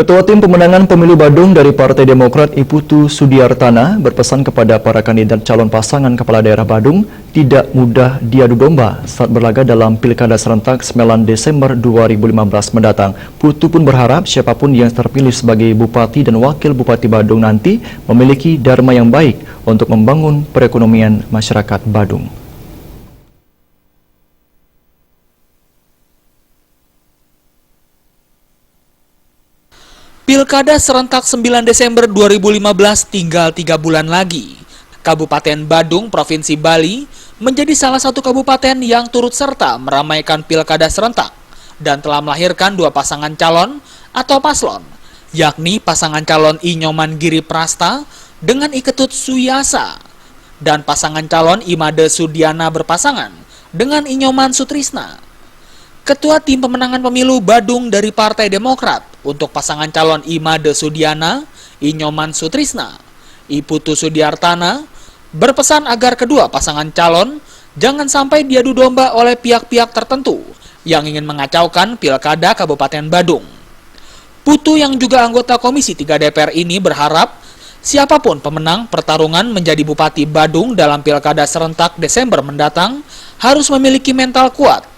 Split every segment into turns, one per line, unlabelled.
Ketua Tim Pemenangan Pemilu Badung dari Partai Demokrat Iputu Sudiartana berpesan kepada para kandidat calon pasangan kepala daerah Badung tidak mudah diadu domba saat berlaga dalam Pilkada serentak 9 Desember 2015 mendatang. Putu pun berharap siapapun yang terpilih sebagai Bupati dan Wakil Bupati Badung nanti memiliki dharma yang baik untuk membangun perekonomian masyarakat Badung.
Pilkada serentak 9 Desember 2015 tinggal 3 bulan lagi. Kabupaten Badung, Provinsi Bali, menjadi salah satu kabupaten yang turut serta meramaikan pilkada serentak dan telah melahirkan 2 pasangan calon atau paslon, yakni pasangan calon Inyoman Giri Prasta dengan Iketut Suyasa dan pasangan calon Imade Sudiana berpasangan dengan Inyoman Sutrisna. Ketua Tim Pemenangan Pemilu Badung dari Partai Demokrat untuk pasangan calon Imade Sudiana, Inyoman Sutrisna, Iputu Sudiartana, berpesan agar kedua pasangan calon jangan sampai diadu domba oleh pihak-pihak tertentu yang ingin mengacaukan Pilkada Kabupaten Badung. Putu yang juga anggota Komisi 3 DPR ini berharap siapapun pemenang pertarungan menjadi Bupati Badung dalam Pilkada serentak Desember mendatang harus memiliki mental kuat,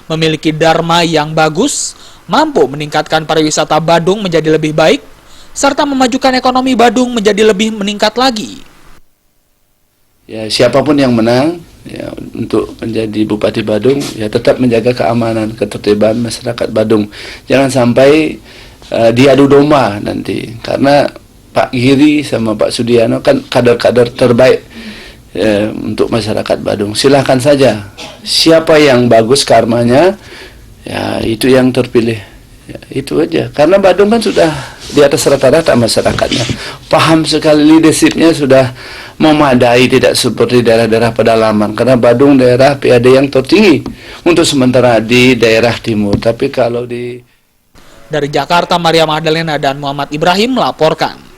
memiliki dharma yang bagus, mampu meningkatkan pariwisata Badung menjadi lebih baik, serta memajukan ekonomi Badung menjadi lebih meningkat lagi.
Ya, siapapun yang menang ya, untuk menjadi Bupati Badung, ya tetap menjaga keamanan, ketertiban masyarakat Badung. Jangan sampai diadu domba nanti, karena Pak Giri sama Pak Sudiano kan kader-kader terbaik untuk masyarakat Badung. Silahkan saja, siapa yang bagus karmanya, ya itu yang terpilih. Ya, itu aja. Karena Badung kan sudah di atas rata-rata masyarakatnya. Paham sekali, leadershipnya sudah memadai, tidak seperti daerah-daerah pedalaman. Karena Badung daerah PAD yang tertinggi untuk sementara di daerah timur. Tapi kalau di...
Dari Jakarta, Maria Magdalena dan Muhammad Ibrahim melaporkan.